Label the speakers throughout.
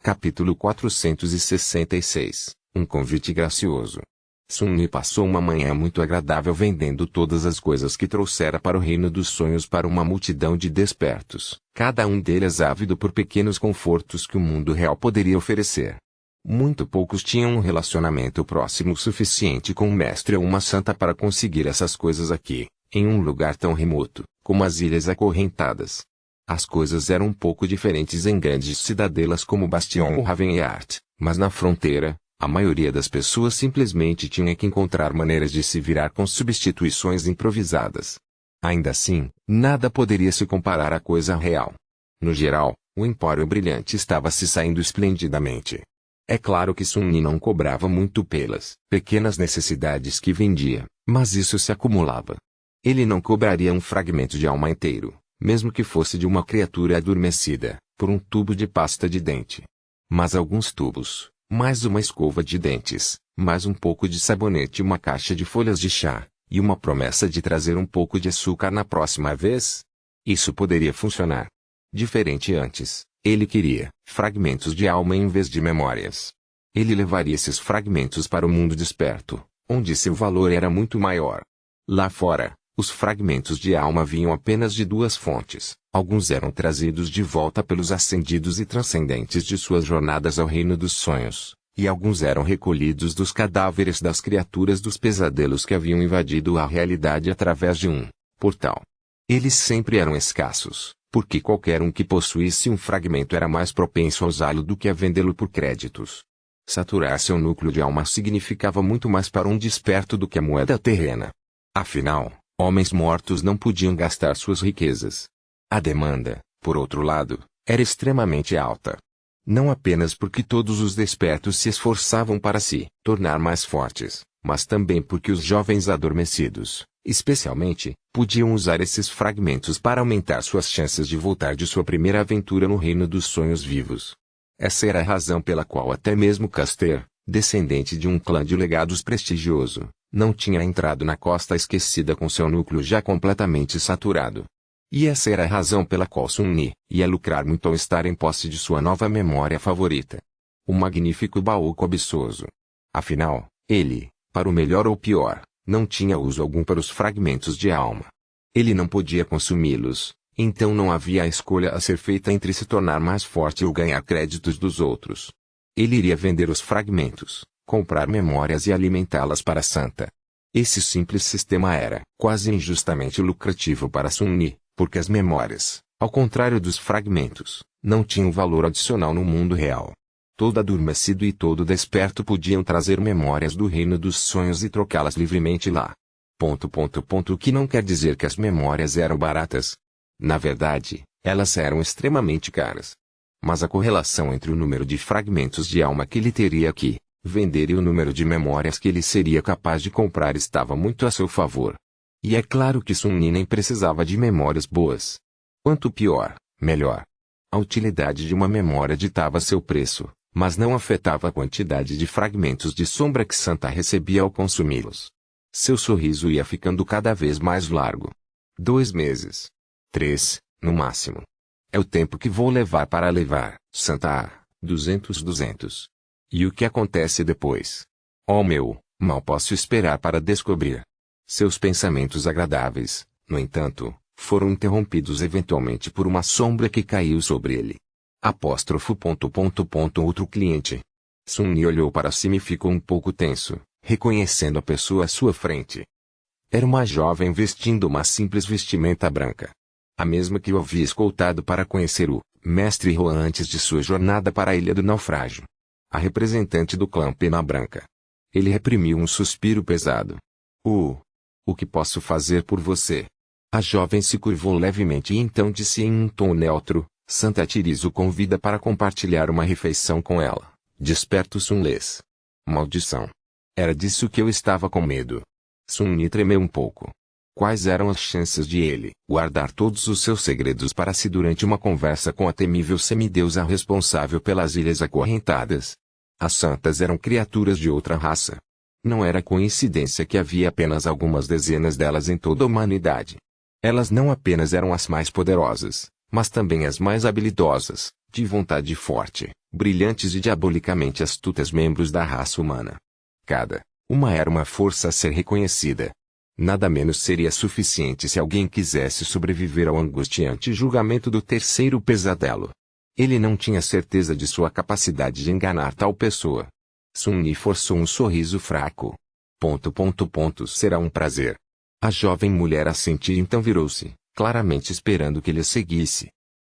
Speaker 1: Capítulo 466 Um convite gracioso. Sun-Ni passou uma manhã muito agradável vendendo todas as coisas que trouxera para o reino dos sonhos para uma multidão de despertos, cada um deles ávido por pequenos confortos que o mundo real poderia oferecer. Muito poucos tinham um relacionamento próximo o suficiente com um mestre ou uma santa para conseguir essas coisas aqui, em um lugar tão remoto, como as Ilhas Acorrentadas. As coisas eram um pouco diferentes em grandes cidadelas como Bastion ou Ravensart, mas na fronteira, a maioria das pessoas simplesmente tinha que encontrar maneiras de se virar com substituições improvisadas. Ainda assim, nada poderia se comparar à coisa real. No geral, o Empório Brilhante estava se saindo esplendidamente. É claro que Sun-Ni não cobrava muito pelas pequenas necessidades que vendia, mas isso se acumulava. Ele não cobraria um fragmento de alma inteiro, mesmo que fosse de uma criatura adormecida, por um tubo de pasta de dente. Mas alguns tubos, mais uma escova de dentes, mais um pouco de sabonete e uma caixa de folhas de chá, e uma promessa de trazer um pouco de açúcar na próxima vez? Isso poderia funcionar. Diferente antes, ele queria fragmentos de alma em vez de memórias. Ele levaria esses fragmentos para o mundo desperto, onde seu valor era muito maior. Lá fora, os fragmentos de alma vinham apenas de duas fontes. Alguns eram trazidos de volta pelos ascendidos e transcendentes de suas jornadas ao reino dos sonhos, e alguns eram recolhidos dos cadáveres das criaturas dos pesadelos que haviam invadido a realidade através de um portal. Eles sempre eram escassos, porque qualquer um que possuísse um fragmento era mais propenso a usá-lo do que a vendê-lo por créditos. Saturar seu núcleo de alma significava muito mais para um desperto do que a moeda terrena. Afinal, homens mortos não podiam gastar suas riquezas. A demanda, por outro lado, era extremamente alta. Não apenas porque todos os despertos se esforçavam para se tornar mais fortes, mas também porque os jovens adormecidos, especialmente, podiam usar esses fragmentos para aumentar suas chances de voltar de sua primeira aventura no reino dos sonhos vivos. Essa era a razão pela qual até mesmo Caster, descendente de um clã de legados prestigioso, não tinha entrado na Costa Esquecida com seu núcleo já completamente saturado. E essa era a razão pela qual Sun-Ni ia lucrar muito ao estar em posse de sua nova memória favorita. O magnífico baú cobiçoso. Afinal, ele, para o melhor ou pior, não tinha uso algum para os fragmentos de alma. Ele não podia consumi-los, então não havia a escolha a ser feita entre se tornar mais forte ou ganhar créditos dos outros. Ele iria vender os fragmentos, comprar memórias e alimentá-las para a santa. Esse simples sistema era quase injustamente lucrativo para Sun-Ni, porque as memórias, ao contrário dos fragmentos, não tinham valor adicional no mundo real. Todo adormecido e todo desperto podiam trazer memórias do reino dos sonhos e trocá-las livremente lá. O que não quer dizer que as memórias eram baratas. Na verdade, elas eram extremamente caras. Mas a correlação entre o número de fragmentos de alma que ele teria que vender e o número de memórias que ele seria capaz de comprar estava muito a seu favor. E é claro que Sun-Ni nem precisava de memórias boas. Quanto pior, melhor. A utilidade de uma memória ditava seu preço, mas não afetava a quantidade de fragmentos de sombra que Santa recebia ao consumi-los. Seu sorriso ia ficando cada vez mais largo. 2 meses. 3, no máximo. É o tempo que vou levar para levar, Santa, 200. E o que acontece depois? Oh meu, mal posso esperar para descobrir. Seus pensamentos agradáveis, no entanto, foram interrompidos eventualmente por uma sombra que caiu sobre ele. Outro cliente. Sun-Ni olhou para cima e ficou um pouco tenso, reconhecendo a pessoa à sua frente. Era uma jovem vestindo uma simples vestimenta branca. A mesma que o havia escoltado para conhecer o mestre Rohan antes de sua jornada para a Ilha do Naufrágio. A representante do clã Pena Branca. Ele reprimiu um suspiro pesado. O que posso fazer por você? A jovem se curvou levemente e então disse em um tom neutro, Santa Tiris o convida para compartilhar uma refeição com ela. Desperto Sun-Les. Maldição. Era disso que eu estava com medo. Sun-Ni tremeu um pouco. Quais eram as chances de ele guardar todos os seus segredos para si durante uma conversa com a temível semideusa responsável pelas Ilhas Acorrentadas? As santas eram criaturas de outra raça. Não era coincidência que havia apenas algumas dezenas delas em toda a humanidade. Elas não apenas eram as mais poderosas, mas também as mais habilidosas, de vontade forte, brilhantes e diabolicamente astutas membros da raça humana. Cada uma era uma força a ser reconhecida. Nada menos seria suficiente se alguém quisesse sobreviver ao angustiante julgamento do terceiro pesadelo. Ele não tinha certeza de sua capacidade de enganar tal pessoa. Sun-Yi forçou um sorriso fraco. Será um prazer. A jovem mulher assentiu e então virou-se, claramente esperando que ele a seguisse.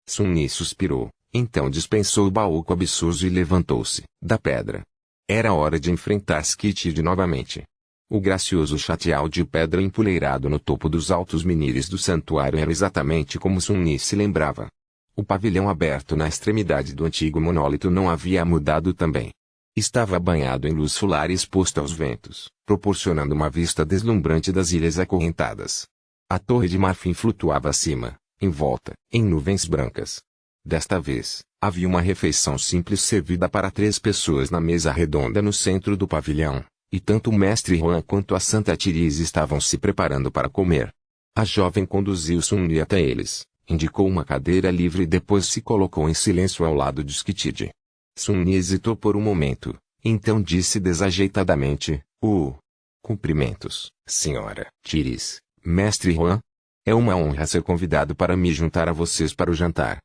Speaker 1: Sun-Yi suspirou, então dispensou o baú cobiçoso e levantou-se, da pedra. Era hora de enfrentar Skitid novamente. O gracioso chatial de pedra empoleirado no topo dos altos menires do santuário era exatamente como Sun-Yi se lembrava. O pavilhão aberto na extremidade do antigo monólito não havia mudado também. Estava banhado em luz solar e exposto aos ventos, proporcionando uma vista deslumbrante das ilhas acorrentadas. A torre de marfim flutuava acima, envolta, em nuvens brancas. Desta vez, havia uma refeição simples servida para 3 pessoas na mesa redonda no centro do pavilhão, e tanto o mestre Juan quanto a Santa Therese estavam se preparando para comer. A jovem conduziu Sun-Yi até eles, indicou uma cadeira livre e depois se colocou em silêncio ao lado de Skitid. Sun-Yi hesitou por um momento, então disse desajeitadamente, cumprimentos, senhora Therese, mestre Juan. É uma honra ser convidado para me juntar a vocês para o jantar.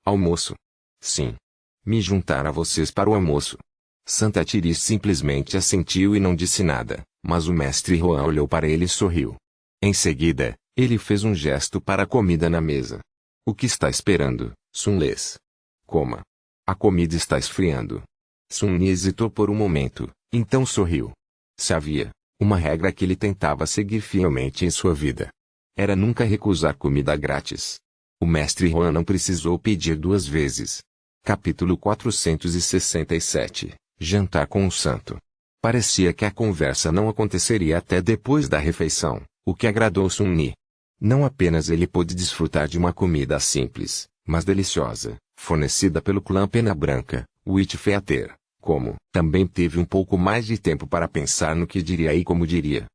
Speaker 1: Almoço. Sim. Me juntar a vocês para o almoço. Santa Therese simplesmente assentiu e não disse nada, mas o mestre Juan olhou para ele e sorriu. Em seguida, ele fez um gesto para a comida na mesa. O que está esperando, Sun-Les? Coma. A comida está esfriando. Sun-Yi hesitou por um momento, então sorriu. Se havia uma regra que ele tentava seguir fielmente em sua vida, era nunca recusar comida grátis. O mestre Juan não precisou pedir 2 vezes. Capítulo 467. Jantar com o santo. Parecia que a conversa não aconteceria até depois da refeição, o que agradou Sun-Yi. Não apenas ele pôde desfrutar de uma comida simples, mas deliciosa, fornecida pelo clã Pena Branca, Witch-Feather, como também teve um pouco mais de tempo para pensar no que diria e como diria.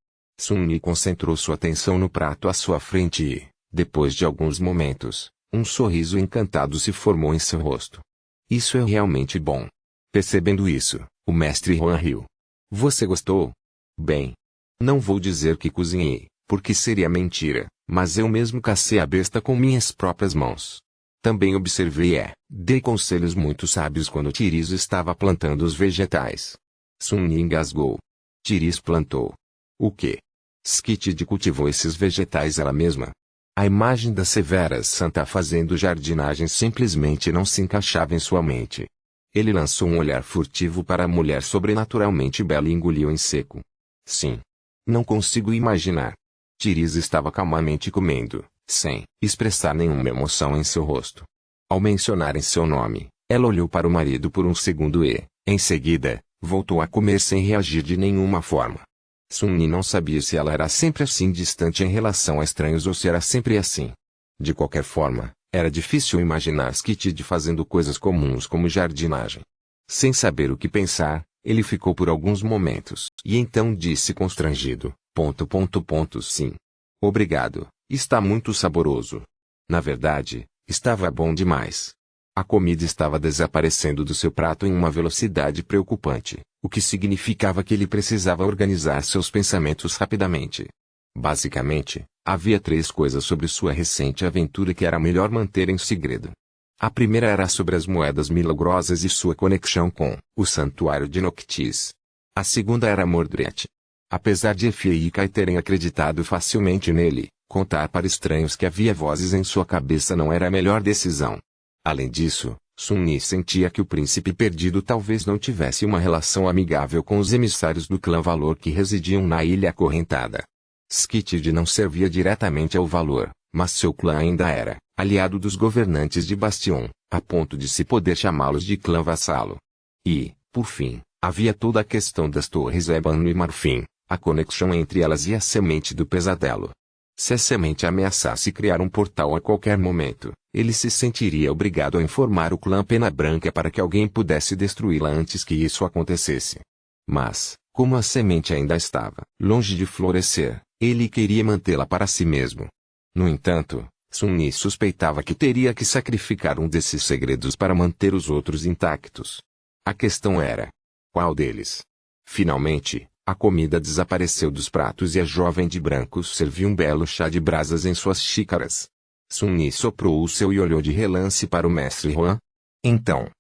Speaker 1: Sun-Yi concentrou sua atenção no prato à sua frente e, depois de alguns momentos, um sorriso encantado se formou em seu rosto. Isso é realmente bom. Percebendo isso, o mestre Juan riu. Você gostou? Bem, não vou dizer que cozinhei, porque seria mentira, mas eu mesmo cacei a besta com minhas próprias mãos. Também observei dei conselhos muito sábios quando Therese estava plantando os vegetais. Sun-Yi engasgou. Therese plantou. O quê? Skitid cultivou esses vegetais ela mesma. A imagem da severa santa fazendo jardinagem simplesmente não se encaixava em sua mente. Ele lançou um olhar furtivo para a mulher sobrenaturalmente bela e engoliu em seco. Sim. Não consigo imaginar. Therese estava calmamente comendo, sem expressar nenhuma emoção em seu rosto. Ao mencionarem seu nome, ela olhou para o marido por um segundo e, em seguida, voltou a comer sem reagir de nenhuma forma. Sun-Yi não sabia se ela era sempre assim distante em relação a estranhos ou se era sempre assim. De qualquer forma, era difícil imaginar Skitid fazendo coisas comuns como jardinagem. Sem saber o que pensar, ele ficou por alguns momentos e então disse constrangido, sim. Obrigado, está muito saboroso. Na verdade, estava bom demais. A comida estava desaparecendo do seu prato em uma velocidade preocupante, o que significava que ele precisava organizar seus pensamentos rapidamente. Basicamente, havia 3 coisas sobre sua recente aventura que era melhor manter em segredo. A primeira era sobre as moedas milagrosas e sua conexão com o santuário de Noctis. A segunda era Mordred. Apesar de Effie e Kai terem acreditado facilmente nele, contar para estranhos que havia vozes em sua cabeça não era a melhor decisão. Além disso, Sun-Yi sentia que o príncipe perdido talvez não tivesse uma relação amigável com os emissários do clã Valor que residiam na ilha acorrentada. Skitid não servia diretamente ao Valor, mas seu clã ainda era aliado dos governantes de Bastion, a ponto de se poder chamá-los de clã vassalo. E, por fim, havia toda a questão das torres ébano e marfim, a conexão entre elas e a semente do pesadelo. Se a semente ameaçasse criar um portal a qualquer momento, ele se sentiria obrigado a informar o clã Pena Branca para que alguém pudesse destruí-la antes que isso acontecesse. Mas, como a semente ainda estava longe de florescer, ele queria mantê-la para si mesmo. No entanto, Sun-Ni suspeitava que teria que sacrificar um desses segredos para manter os outros intactos. A questão era: qual deles? Finalmente, a comida desapareceu dos pratos e a jovem de branco serviu um belo chá de brasas em suas xícaras. Sun-Ni soprou o seu e olhou de relance para o mestre Huan. Então,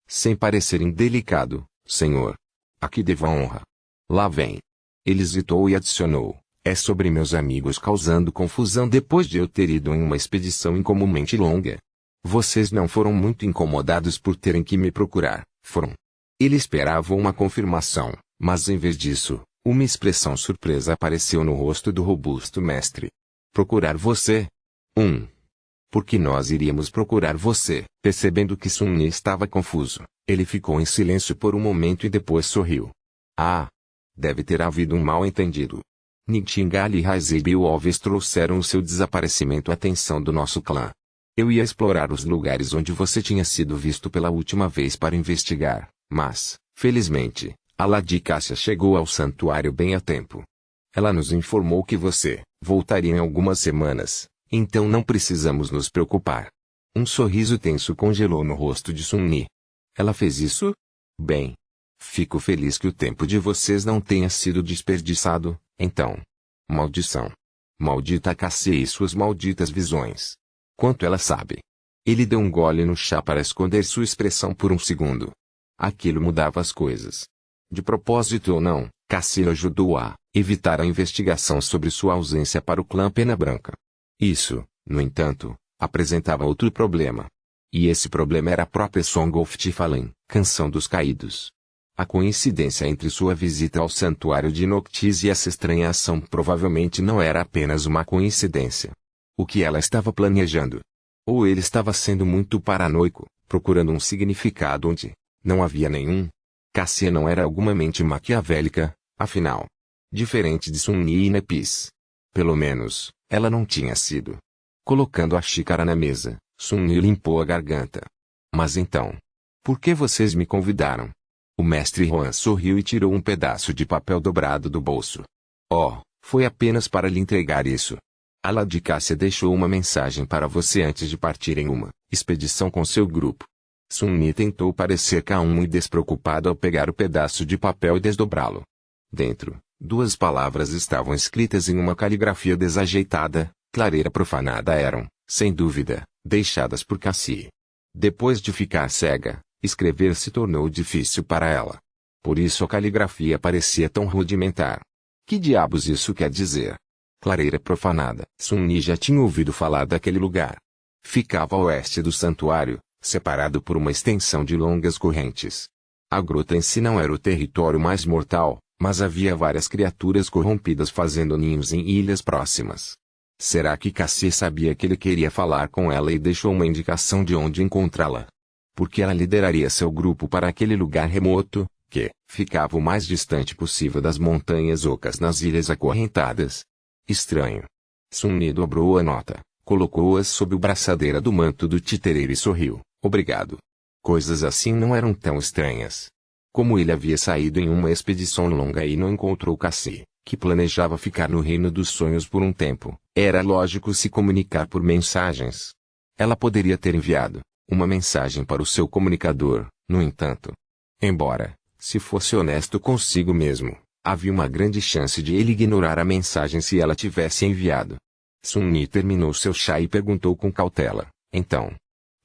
Speaker 1: sem parecer indelicado, senhor. Aqui devo a honra. Lá vem. Ele hesitou e adicionou: é sobre meus amigos causando confusão depois de eu ter ido em uma expedição incomumente longa. Vocês não foram muito incomodados por terem que me procurar, foram? Ele esperava uma confirmação, mas em vez disso, uma expressão surpresa apareceu no rosto do robusto mestre. Procurar você? Por que nós iríamos procurar você? Percebendo que Sun-Ni estava confuso, ele ficou em silêncio por um momento e depois sorriu. Ah! Deve ter havido um mal-entendido. Nightingale e Hazebi Wolves trouxeram o seu desaparecimento à atenção do nosso clã. Eu ia explorar os lugares onde você tinha sido visto pela última vez para investigar, mas, felizmente, a Lady Cassia chegou ao santuário bem a tempo. Ela nos informou que você voltaria em algumas semanas, então não precisamos nos preocupar. Um sorriso tenso congelou no rosto de Sun-Ni. Ela fez isso? Bem. Fico feliz que o tempo de vocês não tenha sido desperdiçado, então. Maldição. Maldita Cassia e suas malditas visões. Quanto ela sabe. Ele deu um gole no chá para esconder sua expressão por um segundo. Aquilo mudava as coisas. De propósito ou não, Cassia ajudou a evitar a investigação sobre sua ausência para o clã Pena Branca. Isso, no entanto, apresentava outro problema. E esse problema era a própria Song of Tifalin, Canção dos Caídos. A coincidência entre sua visita ao santuário de Noctis e essa estranha ação provavelmente não era apenas uma coincidência. O que ela estava planejando? Ou ele estava sendo muito paranoico, procurando um significado onde não havia nenhum? Cassia não era alguma mente maquiavélica, afinal. Diferente de Sun-Ni e Nepis. Pelo menos, ela não tinha sido. Colocando a xícara na mesa, Sun-Ni limpou a garganta. Mas então, por que vocês me convidaram? O mestre Huan sorriu e tirou um pedaço de papel dobrado do bolso. Oh, foi apenas para lhe entregar isso. A Lady Cassia deixou uma mensagem para você antes de partir em uma expedição com seu grupo. Sun-Ni tentou parecer calmo e despreocupado ao pegar o pedaço de papel e desdobrá-lo. Dentro, duas palavras estavam escritas em uma caligrafia desajeitada, clareira profanada eram, sem dúvida, deixadas por Cassie. Depois de ficar cega, escrever se tornou difícil para ela. Por isso a caligrafia parecia tão rudimentar. Que diabos isso quer dizer? Clareira profanada. Sun-Ni já tinha ouvido falar daquele lugar. Ficava a oeste do santuário, separado por uma extensão de longas correntes. A grota em si não era o território mais mortal, mas havia várias criaturas corrompidas fazendo ninhos em ilhas próximas. Será que Cassie sabia que ele queria falar com ela e deixou uma indicação de onde encontrá-la? Porque ela lideraria seu grupo para aquele lugar remoto, que ficava o mais distante possível das montanhas ocas nas ilhas acorrentadas. Estranho. Sun-Ni dobrou a nota, colocou-as sob o braçadeira do manto do titereiro e sorriu. Obrigado. Coisas assim não eram tão estranhas. Como ele havia saído em uma expedição longa e não encontrou Cassie, que planejava ficar no Reino dos Sonhos por um tempo, era lógico se comunicar por mensagens. Ela poderia ter enviado uma mensagem para o seu comunicador, no entanto. Embora, se fosse honesto consigo mesmo, havia uma grande chance de ele ignorar a mensagem se ela tivesse enviado. Sun-Ni terminou seu chá e perguntou com cautela, então,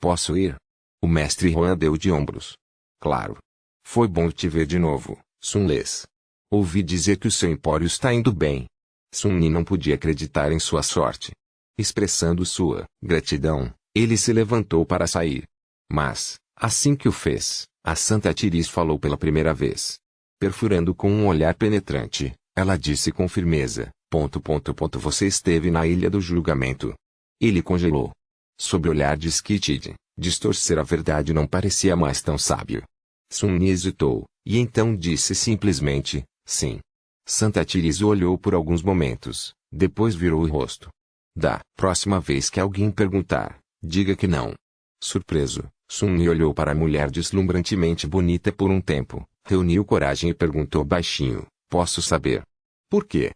Speaker 1: posso ir? O mestre Huan deu de ombros. Claro. Foi bom te ver de novo, Sun-Les. Ouvi dizer que o seu empório está indo bem. Sun-Ni não podia acreditar em sua sorte. Expressando sua gratidão, ele se levantou para sair. Mas, assim que o fez, a Santa Tiris falou pela primeira vez. Perfurando com um olhar penetrante, ela disse com firmeza, ... Você esteve na Ilha do Julgamento. Ele congelou. Sob o olhar de Skitid, distorcer a verdade não parecia mais tão sábio. Sun-Ni hesitou, e então disse simplesmente, sim. Santa Tiris o olhou por alguns momentos, depois virou o rosto. Da próxima vez que alguém perguntar, diga que não. Surpreso, Sun-Ni olhou para a mulher deslumbrantemente bonita por um tempo, reuniu coragem e perguntou baixinho, posso saber? Por quê?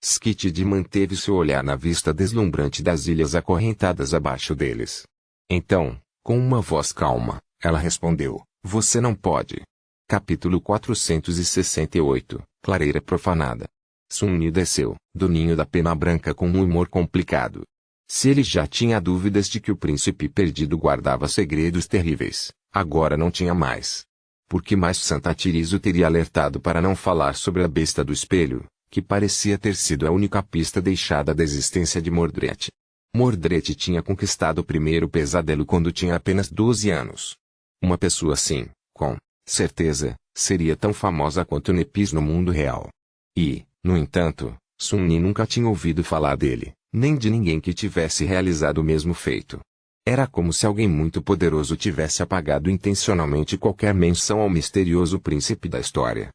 Speaker 1: Skitid manteve seu olhar na vista deslumbrante das ilhas acorrentadas abaixo deles. Então, com uma voz calma, ela respondeu: "Você não pode." Capítulo 468, Clareira Profanada. Sun-Ni desceu, do ninho da pena branca com um humor complicado. Se ele já tinha dúvidas de que o príncipe perdido guardava segredos terríveis, agora não tinha mais. Por que mais Santa Tiriz o teria alertado para não falar sobre a besta do espelho, que parecia ter sido a única pista deixada da existência de Mordred? Mordred tinha conquistado o primeiro pesadelo quando tinha apenas 12 anos. Uma pessoa assim, com certeza, seria tão famosa quanto Nepis no mundo real. E, no entanto, Sun-Ni nunca tinha ouvido falar dele, nem de ninguém que tivesse realizado o mesmo feito. Era como se alguém muito poderoso tivesse apagado intencionalmente qualquer menção ao misterioso príncipe da história.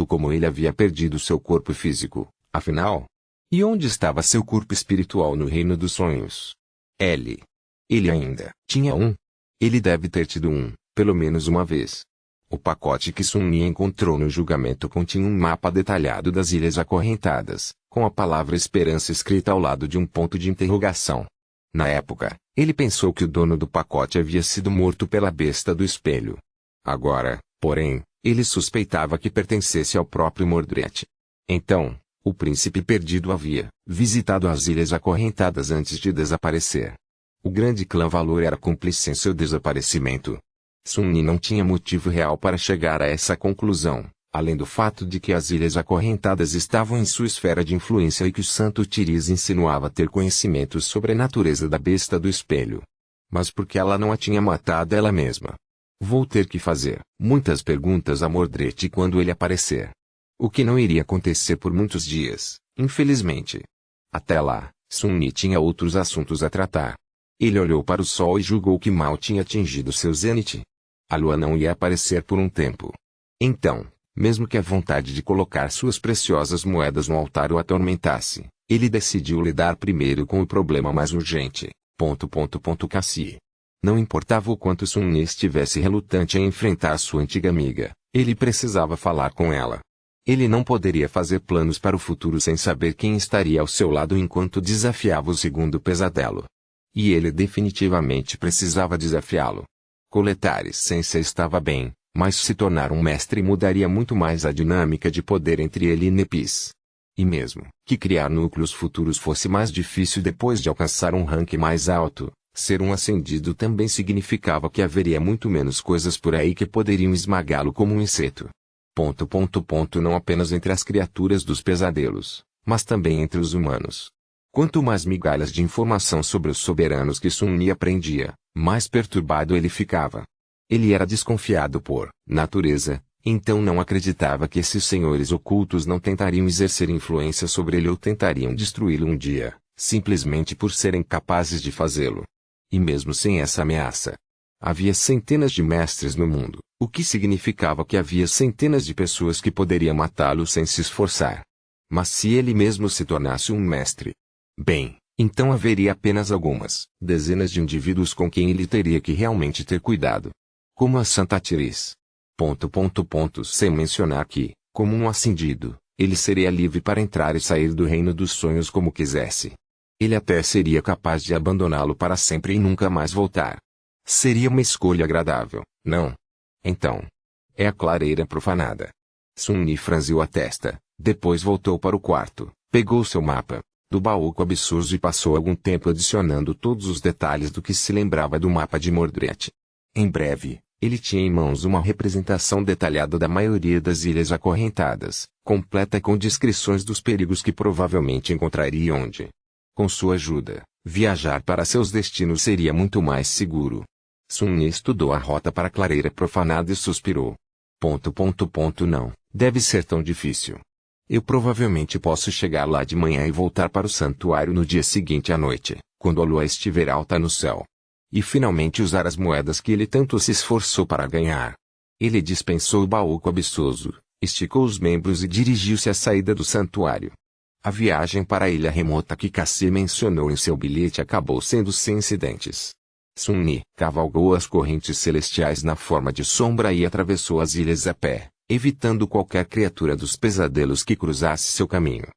Speaker 1: Como ele havia perdido seu corpo físico, afinal? E onde estava seu corpo espiritual no reino dos sonhos? Ele ainda tinha um. Ele deve ter tido um, pelo menos uma vez. O pacote que Sun-Ni encontrou no julgamento continha um mapa detalhado das ilhas acorrentadas, com a palavra esperança escrita ao lado de um ponto de interrogação. Na época, ele pensou que o dono do pacote havia sido morto pela besta do espelho. Agora, porém, ele suspeitava que pertencesse ao próprio Mordred. Então, o príncipe perdido havia visitado as ilhas acorrentadas antes de desaparecer. O grande clã Valor era cúmplice em seu desaparecimento. Sun-Ni não tinha motivo real para chegar a essa conclusão, além do fato de que as ilhas acorrentadas estavam em sua esfera de influência e que o Santo Tiriz insinuava ter conhecimentos sobre a natureza da besta do espelho. Mas por que ela não a tinha matado ela mesma? Vou ter que fazer muitas perguntas a Mordred quando ele aparecer. O que não iria acontecer por muitos dias, infelizmente. Até lá, Sun-Ni tinha outros assuntos a tratar. Ele olhou para o sol e julgou que mal tinha atingido seu zênite. A lua não ia aparecer por um tempo. Então, mesmo que a vontade de colocar suas preciosas moedas no altar o atormentasse, ele decidiu lidar primeiro com o problema mais urgente. Cassie. Não importava o quanto Sun-Ni estivesse relutante em enfrentar sua antiga amiga, ele precisava falar com ela. Ele não poderia fazer planos para o futuro sem saber quem estaria ao seu lado enquanto desafiava o segundo pesadelo. E ele definitivamente precisava desafiá-lo. Coletar essência estava bem, mas se tornar um mestre mudaria muito mais a dinâmica de poder entre ele e Nepis. E mesmo que criar núcleos futuros fosse mais difícil depois de alcançar um rank mais alto, ser um ascendido também significava que haveria muito menos coisas por aí que poderiam esmagá-lo como um inseto. Não apenas entre as criaturas dos pesadelos, mas também entre os humanos. Quanto mais migalhas de informação sobre os soberanos que Sun-Ni aprendia, mais perturbado ele ficava. Ele era desconfiado por natureza, então não acreditava que esses senhores ocultos não tentariam exercer influência sobre ele ou tentariam destruí-lo um dia, simplesmente por serem capazes de fazê-lo. E mesmo sem essa ameaça, havia centenas de mestres no mundo, o que significava que havia centenas de pessoas que poderiam matá-lo sem se esforçar. Mas se ele mesmo se tornasse um mestre, bem, então haveria apenas algumas dezenas de indivíduos com quem ele teria que realmente ter cuidado. Como a Santa Tiriz. Sem mencionar que, como um ascendido, ele seria livre para entrar e sair do reino dos sonhos como quisesse. Ele até seria capaz de abandoná-lo para sempre e nunca mais voltar. Seria uma escolha agradável, não? Então, é a clareira profanada. Sun-Ni franziu a testa, depois voltou para o quarto, pegou seu mapa do baú absurdo e passou algum tempo adicionando todos os detalhes do que se lembrava do mapa de Mordred. Em breve, ele tinha em mãos uma representação detalhada da maioria das ilhas acorrentadas, completa com descrições dos perigos que provavelmente encontraria onde. Com sua ajuda, viajar para seus destinos seria muito mais seguro. Sun-Ni estudou a rota para a clareira profanada e suspirou. Não, deve ser tão difícil. Eu provavelmente posso chegar lá de manhã e voltar para o santuário no dia seguinte à noite, quando a lua estiver alta no céu. E finalmente usar as moedas que ele tanto se esforçou para ganhar. Ele dispensou o baú cobiçoso, esticou os membros e dirigiu-se à saída do santuário. A viagem para a ilha remota que Cassie mencionou em seu bilhete acabou sendo sem incidentes. Sun-Ni cavalgou as correntes celestiais na forma de sombra e atravessou as ilhas a pé, evitando qualquer criatura dos pesadelos que cruzasse seu caminho.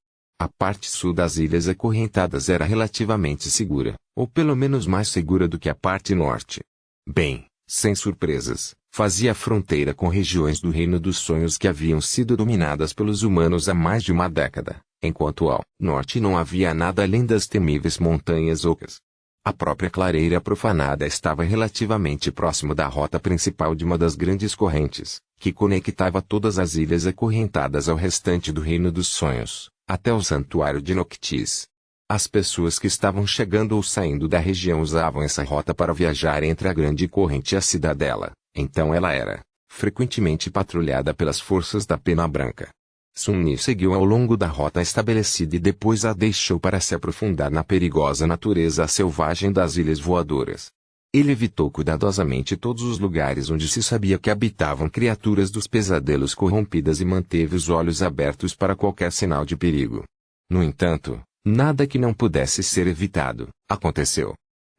Speaker 1: A parte sul das ilhas acorrentadas era relativamente segura, ou pelo menos mais segura do que a parte norte. Bem, sem surpresas, fazia fronteira com regiões do Reino dos Sonhos que haviam sido dominadas pelos humanos há mais de uma década, enquanto ao norte não havia nada além das temíveis montanhas ocas. A própria clareira profanada estava relativamente próximo da rota principal de uma das grandes correntes, que conectava todas as ilhas acorrentadas ao restante do Reino dos Sonhos, até o santuário de Noctis. As pessoas que estavam chegando ou saindo da região usavam essa rota para viajar entre a grande corrente e a cidadela, então ela era, frequentemente patrulhada pelas forças da Pena Branca. Sun Yi seguiu ao longo da rota estabelecida e depois a deixou para se aprofundar na perigosa natureza selvagem das Ilhas Voadoras. Ele evitou cuidadosamente todos os lugares onde se sabia que habitavam criaturas dos pesadelos corrompidas e manteve os olhos abertos para qualquer sinal de perigo. No entanto, nada que não pudesse ser evitado, aconteceu.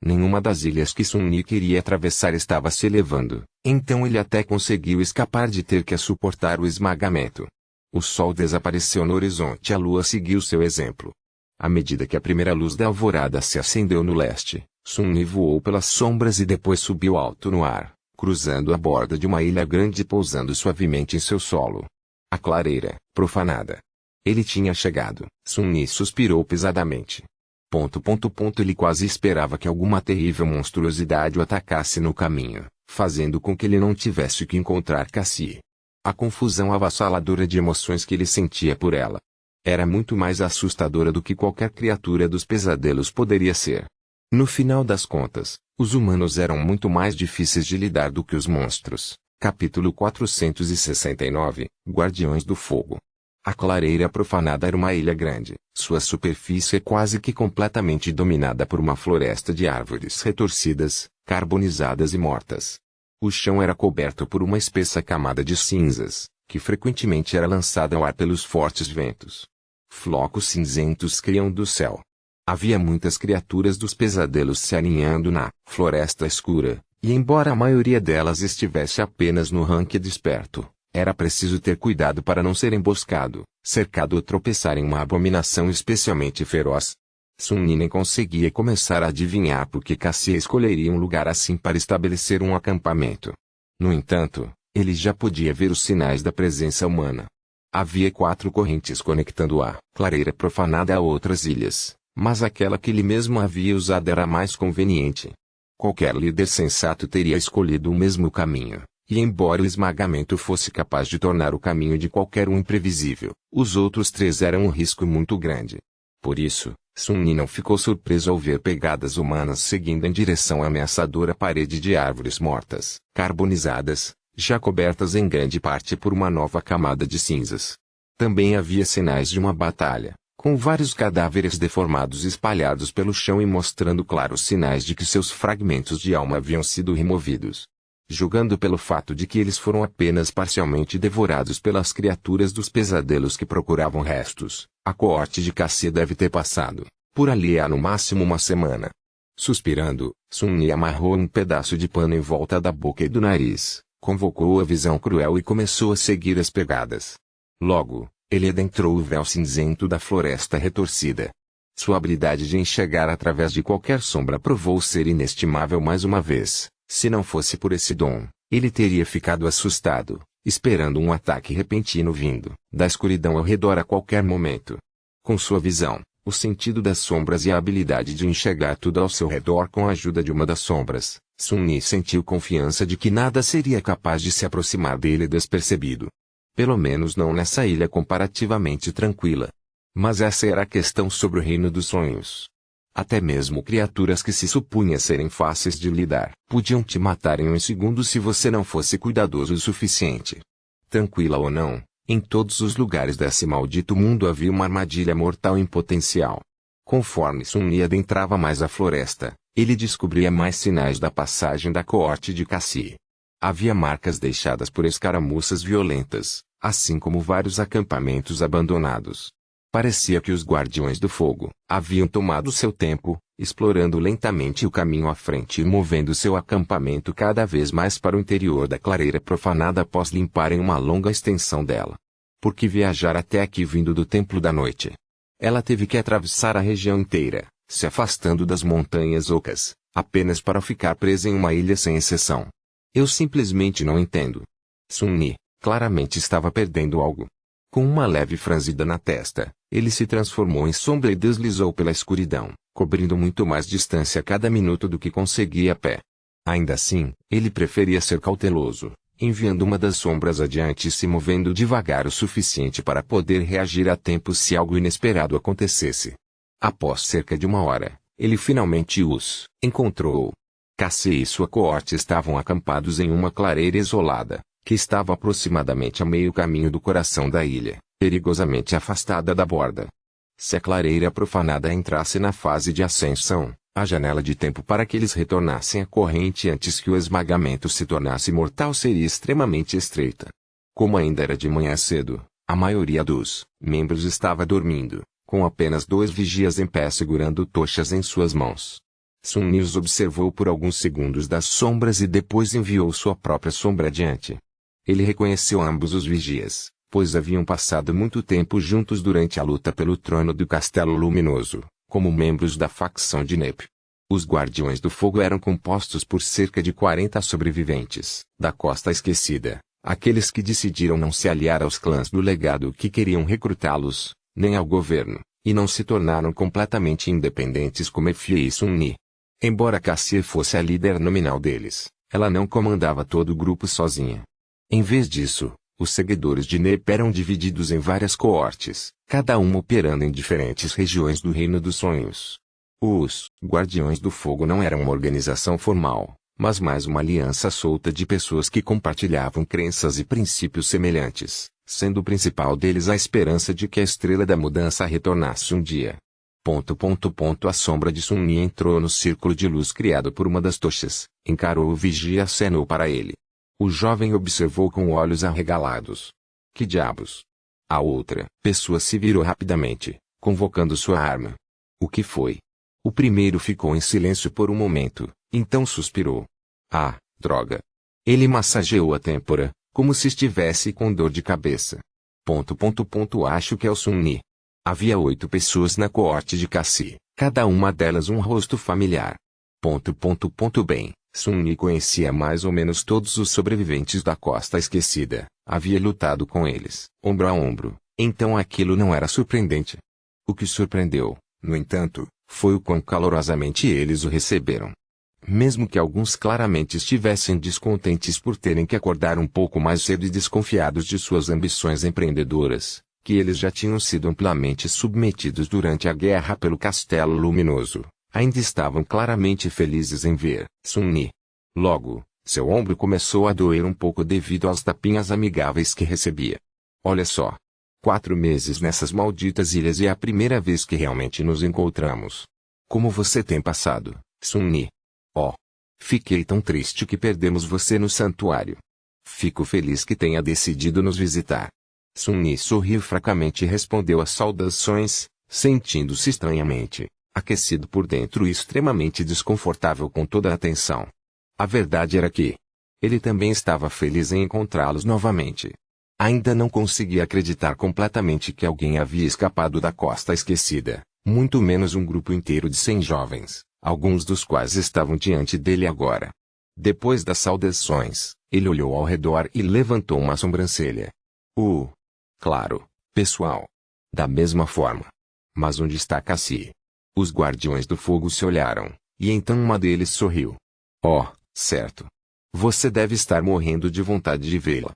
Speaker 1: Nenhuma das ilhas que Sun Yi queria atravessar estava se elevando, então ele até conseguiu escapar de ter que suportar o esmagamento. O sol desapareceu no horizonte e a lua seguiu seu exemplo. À medida que a primeira luz da alvorada se acendeu no leste, Sun Yi voou pelas sombras e depois subiu alto no ar, cruzando a borda de uma ilha grande e pousando suavemente em seu solo. A clareira, profanada. Ele tinha chegado. Sun Yi suspirou pesadamente. Ele quase esperava que alguma terrível monstruosidade o atacasse no caminho, fazendo com que ele não tivesse que encontrar Cassie. A confusão avassaladora de emoções que ele sentia por ela era muito mais assustadora do que qualquer criatura dos pesadelos poderia ser. No final das contas, os humanos eram muito mais difíceis de lidar do que os monstros. Capítulo 469, Guardiões do Fogo. A clareira profanada era uma ilha grande, sua superfície quase que completamente dominada por uma floresta de árvores retorcidas, carbonizadas e mortas. O chão era coberto por uma espessa camada de cinzas, que frequentemente era lançada ao ar pelos fortes ventos. Flocos cinzentos caíam do céu. Havia muitas criaturas dos pesadelos se aninhando na floresta escura, e embora a maioria delas estivesse apenas no ranque desperto, era preciso ter cuidado para não ser emboscado, cercado ou tropeçar em uma abominação especialmente feroz. Sun Yi nem conseguia começar a adivinhar por que Cassie escolheria um lugar assim para estabelecer um acampamento. No entanto, ele já podia ver os sinais da presença humana. Havia 4 correntes conectando a clareira profanada a outras ilhas, mas aquela que ele mesmo havia usado era mais conveniente. Qualquer líder sensato teria escolhido o mesmo caminho, e embora o esmagamento fosse capaz de tornar o caminho de qualquer um imprevisível, os outros 3 eram um risco muito grande. Por isso, Sun Yi não ficou surpreso ao ver pegadas humanas seguindo em direção à ameaçadora parede de árvores mortas, carbonizadas, já cobertas em grande parte por uma nova camada de cinzas. Também havia sinais de uma batalha, com vários cadáveres deformados espalhados pelo chão e mostrando claros sinais de que seus fragmentos de alma haviam sido removidos. Julgando pelo fato de que eles foram apenas parcialmente devorados pelas criaturas dos pesadelos que procuravam restos, a coorte de Cassie deve ter passado por ali há no máximo uma semana. Suspirando, Sun Yi amarrou um pedaço de pano em volta da boca e do nariz, convocou a visão cruel e começou a seguir as pegadas. Logo, ele adentrou o véu cinzento da floresta retorcida. Sua habilidade de enxergar através de qualquer sombra provou ser inestimável mais uma vez. Se não fosse por esse dom, ele teria ficado assustado, esperando um ataque repentino vindo da escuridão ao redor a qualquer momento. Com sua visão, o sentido das sombras e a habilidade de enxergar tudo ao seu redor com a ajuda de uma das sombras, Sun Yi sentiu confiança de que nada seria capaz de se aproximar dele despercebido. Pelo menos não nessa ilha comparativamente tranquila. Mas essa era a questão sobre o Reino dos Sonhos. Até mesmo criaturas que se supunha serem fáceis de lidar podiam te matar em um segundo se você não fosse cuidadoso o suficiente. Tranquila ou não, em todos os lugares desse maldito mundo havia uma armadilha mortal em potencial. Conforme Sun Yi adentrava mais a floresta, ele descobria mais sinais da passagem da coorte de Cassie. Havia marcas deixadas por escaramuças violentas, assim como vários acampamentos abandonados. Parecia que os Guardiões do Fogo haviam tomado seu tempo, explorando lentamente o caminho à frente e movendo seu acampamento cada vez mais para o interior da clareira profanada após limparem uma longa extensão dela. Por que viajar até aqui vindo do Templo da Noite? Ela teve que atravessar a região inteira, se afastando das montanhas ocas, apenas para ficar presa em uma ilha sem exceção. Eu simplesmente não entendo. Sun-Ni, claramente estava perdendo algo. Com uma leve franzida na testa, ele se transformou em sombra e deslizou pela escuridão, cobrindo muito mais distância a cada minuto do que conseguia a pé. Ainda assim, ele preferia ser cauteloso, enviando uma das sombras adiante e se movendo devagar o suficiente para poder reagir a tempo se algo inesperado acontecesse. Após cerca de uma hora, ele finalmente os encontrou. Cassie e sua coorte estavam acampados em uma clareira isolada, que estava aproximadamente a meio caminho do coração da ilha, perigosamente afastada da borda. Se a clareira profanada entrasse na fase de ascensão, a janela de tempo para que eles retornassem à corrente antes que o esmagamento se tornasse mortal seria extremamente estreita. Como ainda era de manhã cedo, a maioria dos membros estava dormindo, com apenas 2 vigias em pé segurando tochas em suas mãos. Sun-Ni os observou por alguns segundos das sombras e depois enviou sua própria sombra adiante. Ele reconheceu ambos os vigias, pois haviam passado muito tempo juntos durante a luta pelo trono do Castelo Luminoso, como membros da facção de Nep. Os Guardiões do Fogo eram compostos por cerca de 40 sobreviventes da Costa Esquecida, aqueles que decidiram não se aliar aos clãs do Legado que queriam recrutá-los, nem ao governo, e não se tornaram completamente independentes como Effie e Sun-Ni. Embora Cassie fosse a líder nominal deles, ela não comandava todo o grupo sozinha. Em vez disso, os seguidores de Nep eram divididos em várias coortes, cada uma operando em diferentes regiões do Reino dos Sonhos. Os Guardiões do Fogo não eram uma organização formal, mas mais uma aliança solta de pessoas que compartilhavam crenças e princípios semelhantes, sendo o principal deles a esperança de que a Estrela da Mudança retornasse um dia. A sombra de Sun-Ni entrou no círculo de luz criado por uma das tochas, encarou o vigia e acenou para ele. O jovem observou com olhos arregalados. Que diabos? A outra pessoa se virou rapidamente, convocando sua arma. O que foi? O primeiro ficou em silêncio por um momento, então suspirou. Ah, droga. Ele massageou a têmpora, como se estivesse com dor de cabeça. Acho que é o Sun-Ni. Havia 8 pessoas na coorte de Cassie, cada uma delas um rosto familiar. Bem. Sun-Ni conhecia mais ou menos todos os sobreviventes da Costa Esquecida, havia lutado com eles, ombro a ombro, então aquilo não era surpreendente. O que surpreendeu, no entanto, foi o quão calorosamente eles o receberam. Mesmo que alguns claramente estivessem descontentes por terem que acordar um pouco mais cedo e desconfiados de suas ambições empreendedoras, que eles já tinham sido amplamente submetidos durante a guerra pelo Castelo Luminoso, ainda estavam claramente felizes em ver Sun-Ni. Logo, seu ombro começou a doer um pouco devido aos tapinhas amigáveis que recebia. Olha só. 4 meses nessas malditas ilhas e é a primeira vez que realmente nos encontramos. Como você tem passado, Sun-Ni? Oh. Fiquei tão triste que perdemos você no santuário. Fico feliz que tenha decidido nos visitar. Sun-Ni sorriu fracamente e respondeu às saudações, sentindo-se estranhamente aquecido por dentro e extremamente desconfortável com toda a atenção. A verdade era que ele também estava feliz em encontrá-los novamente. Ainda não conseguia acreditar completamente que alguém havia escapado da Costa Esquecida, muito menos um grupo inteiro de 100 jovens, alguns dos quais estavam diante dele agora. Depois das saudações, ele olhou ao redor e levantou uma sobrancelha. Claro, pessoal. Da mesma forma. Mas onde está Cassie? Os Guardiões do Fogo se olharam, e então uma deles sorriu. Oh, certo. Você deve estar morrendo de vontade de vê-la.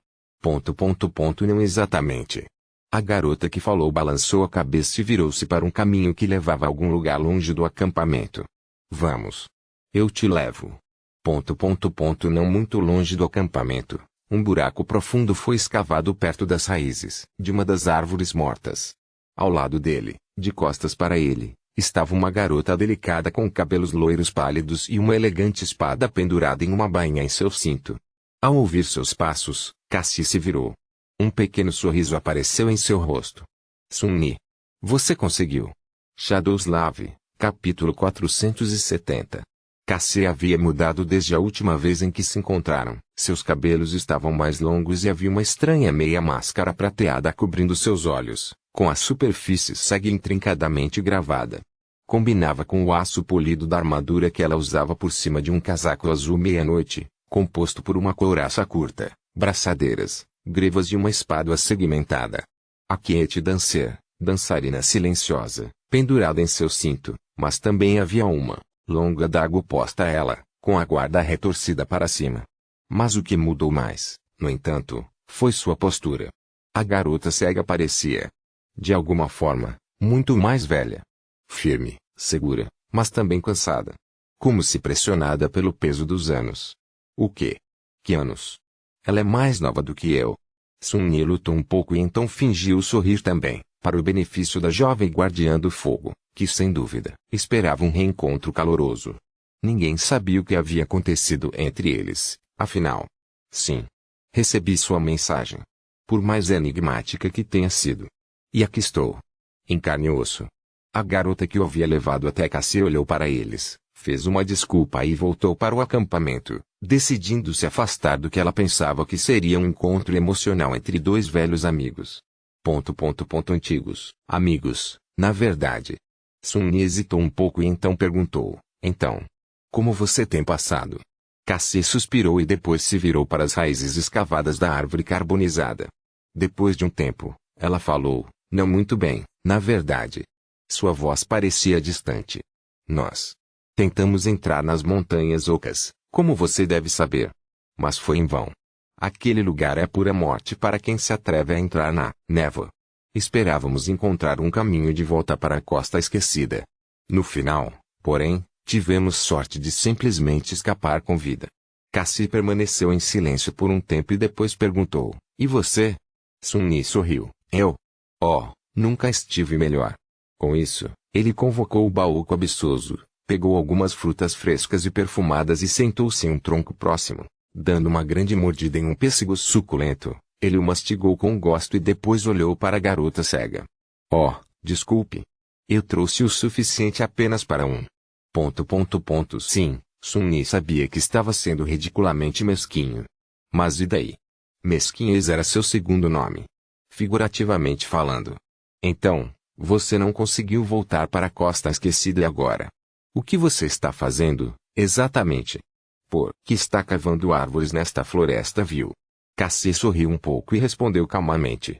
Speaker 1: Não exatamente. A garota que falou balançou a cabeça e virou-se para um caminho que levava a algum lugar longe do acampamento. Vamos. Eu te levo. Não muito longe do acampamento, um buraco profundo foi escavado perto das raízes de uma das árvores mortas. Ao lado dele, de costas para ele, estava uma garota delicada com cabelos loiros pálidos e uma elegante espada pendurada em uma bainha em seu cinto. Ao ouvir seus passos, Cassie se virou. Um pequeno sorriso apareceu em seu rosto. Sun-Ni. Você conseguiu. Shadowslave, capítulo 470. Cassie havia mudado desde a última vez em que se encontraram. Seus cabelos estavam mais longos e havia uma estranha meia máscara prateada cobrindo seus olhos, com a superfície segue intrincadamente gravada. Combinava com o aço polido da armadura que ela usava por cima de um casaco azul meia-noite, composto por uma couraça curta, braçadeiras, grevas e uma espada segmentada. A Quiete Dancer, dançarina silenciosa, pendurada em seu cinto, mas também havia uma, longa daga posta a ela, com a guarda retorcida para cima. Mas o que mudou mais, no entanto, foi sua postura. A garota cega parecia, de alguma forma, muito mais velha. Firme, segura, mas também cansada. Como se pressionada pelo peso dos anos. O quê? Que anos? Ela é mais nova do que eu. Sun-Yi lutou um pouco e então fingiu sorrir também, para o benefício da jovem guardiã do fogo, que sem dúvida, esperava um reencontro caloroso. Ninguém sabia o que havia acontecido entre eles, afinal. Sim. Recebi sua mensagem. Por mais enigmática que tenha sido. E aqui estou. Em carne e osso. A garota que o havia levado até Cassie olhou para eles, fez uma desculpa e voltou para o acampamento, decidindo se afastar do que ela pensava que seria um encontro emocional entre dois velhos amigos. Antigos, amigos, na verdade. Sun-Yi hesitou um pouco e então perguntou, então, como você tem passado? Cassie suspirou e depois se virou para as raízes escavadas da árvore carbonizada. Depois de um tempo, ela falou, não muito bem, na verdade. Sua voz parecia distante. Nós tentamos entrar nas Montanhas Ocas, como você deve saber. Mas foi em vão. Aquele lugar é pura morte para quem se atreve a entrar na névoa. Esperávamos encontrar um caminho de volta para a Costa Esquecida. No final, porém, tivemos sorte de simplesmente escapar com vida. Cassie permaneceu em silêncio por um tempo e depois perguntou, e você? Sun-Yi sorriu, eu? Oh, nunca estive melhor. Com isso, ele convocou o baú cobiçoso, pegou algumas frutas frescas e perfumadas e sentou-se em um tronco próximo. Dando uma grande mordida em um pêssego suculento, ele o mastigou com gosto e depois olhou para a garota cega. Oh, desculpe. Eu trouxe o suficiente apenas para um. Sim, Sun-Yi sabia que estava sendo ridiculamente mesquinho. Mas e daí? Mesquinhez era seu segundo nome. Figurativamente falando. Então, você não conseguiu voltar para a Costa Esquecida e agora? O que você está fazendo, exatamente? Por que está cavando árvores nesta floresta, viu? Cassie sorriu um pouco e respondeu calmamente,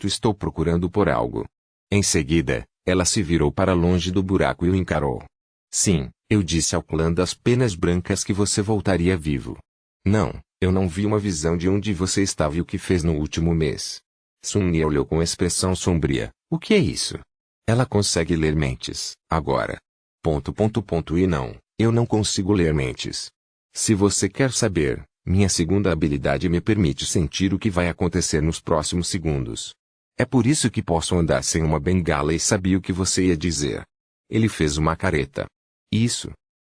Speaker 1: estou procurando por algo. Em seguida, ela se virou para longe do buraco e o encarou. Sim, eu disse ao clã das penas brancas que você voltaria vivo. Não, eu não vi uma visão de onde você estava e o que fez no último mês. Sun-Yi olhou com expressão sombria. O que é isso? Ela consegue ler mentes, agora. E não, eu não consigo ler mentes. Se você quer saber, minha segunda habilidade me permite sentir o que vai acontecer nos próximos segundos. É por isso que posso andar sem uma bengala e sabia o que você ia dizer. Ele fez uma careta. Isso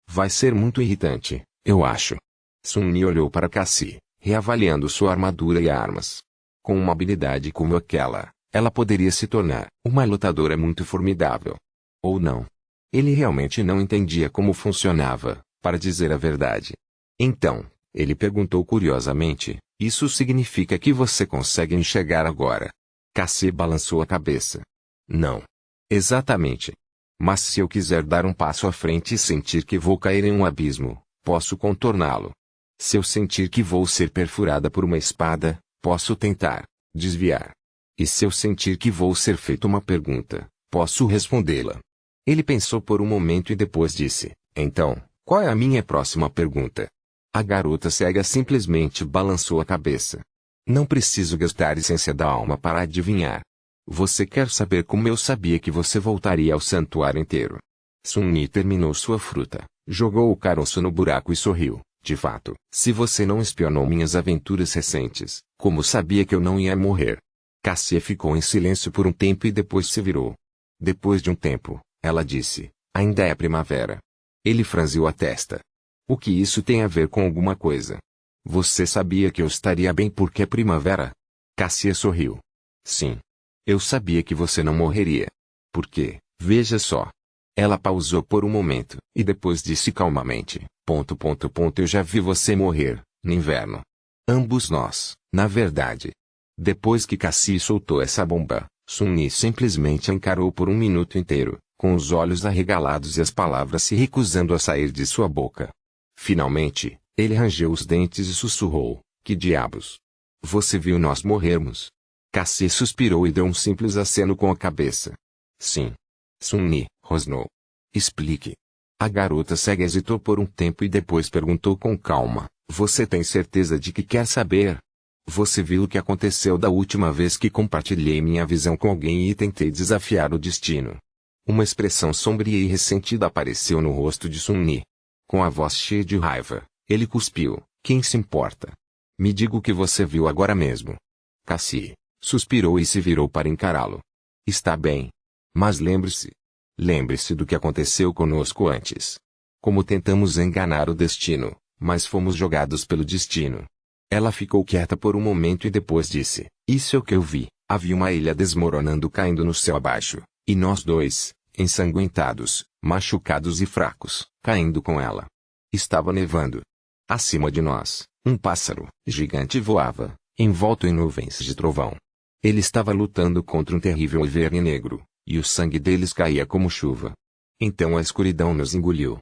Speaker 1: vai ser muito irritante, eu acho. Sun-Yi olhou para Cassie, reavaliando sua armadura e armas. Com uma habilidade como aquela, ela poderia se tornar uma lutadora muito formidável. Ou não. Ele realmente não entendia como funcionava, para dizer a verdade. Então, ele perguntou curiosamente, isso significa que você consegue enxergar agora? Cassie balançou a cabeça. Não. Exatamente. Mas se eu quiser dar um passo à frente e sentir que vou cair em um abismo, posso contorná-lo. Se eu sentir que vou ser perfurada por uma espada, posso tentar desviar. E se eu sentir que vou ser feito uma pergunta, posso respondê-la. Ele pensou por um momento e depois disse, então, qual é a minha próxima pergunta? A garota cega simplesmente balançou a cabeça. Não preciso gastar essência da alma para adivinhar. Você quer saber como eu sabia que você voltaria ao santuário inteiro? Sun-Yi terminou sua fruta, jogou o caroço no buraco e sorriu. De fato, se você não espionou minhas aventuras recentes, como sabia que eu não ia morrer? Cassie ficou em silêncio por um tempo e depois se virou. Depois de um tempo, ela disse, ainda é primavera. Ele franziu a testa. O que isso tem a ver com alguma coisa? Você sabia que eu estaria bem porque é primavera? Cassie sorriu. Sim. Eu sabia que você não morreria. Por quê? Veja só. Ela pausou por um momento, e depois disse calmamente, eu já vi você morrer, no inverno. Ambos nós, na verdade. Depois que Cassie soltou essa bomba, Sun-Yi simplesmente a encarou por um minuto inteiro, com os olhos arregalados e as palavras se recusando a sair de sua boca. Finalmente, ele rangeu os dentes e sussurrou: que diabos? Você viu nós morrermos? Cassie suspirou e deu um simples aceno com a cabeça. Sim. Sun-Yi rosnou. Explique. A garota cega hesitou por um tempo e depois perguntou com calma: você tem certeza de que quer saber? Você viu o que aconteceu da última vez que compartilhei minha visão com alguém e tentei desafiar o destino? Uma expressão sombria e ressentida apareceu no rosto de Sun-Yi. Com a voz cheia de raiva, ele cuspiu: quem se importa? Me diga o que você viu agora mesmo. Cassie suspirou e se virou para encará-lo. Está bem. Mas lembre-se. Lembre-se do que aconteceu conosco antes. Como tentamos enganar o destino, mas fomos jogados pelo destino. Ela ficou quieta por um momento e depois disse: isso é o que eu vi. Havia uma ilha desmoronando caindo no céu abaixo, e nós dois, ensanguentados, machucados e fracos, caindo com ela. Estava nevando. Acima de nós, um pássaro gigante voava, envolto em nuvens de trovão. Ele estava lutando contra um terrível verme negro, e o sangue deles caía como chuva. Então a escuridão nos engoliu.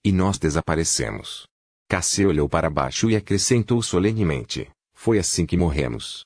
Speaker 1: E nós desaparecemos. Cassie olhou para baixo e acrescentou solenemente: foi assim que morremos.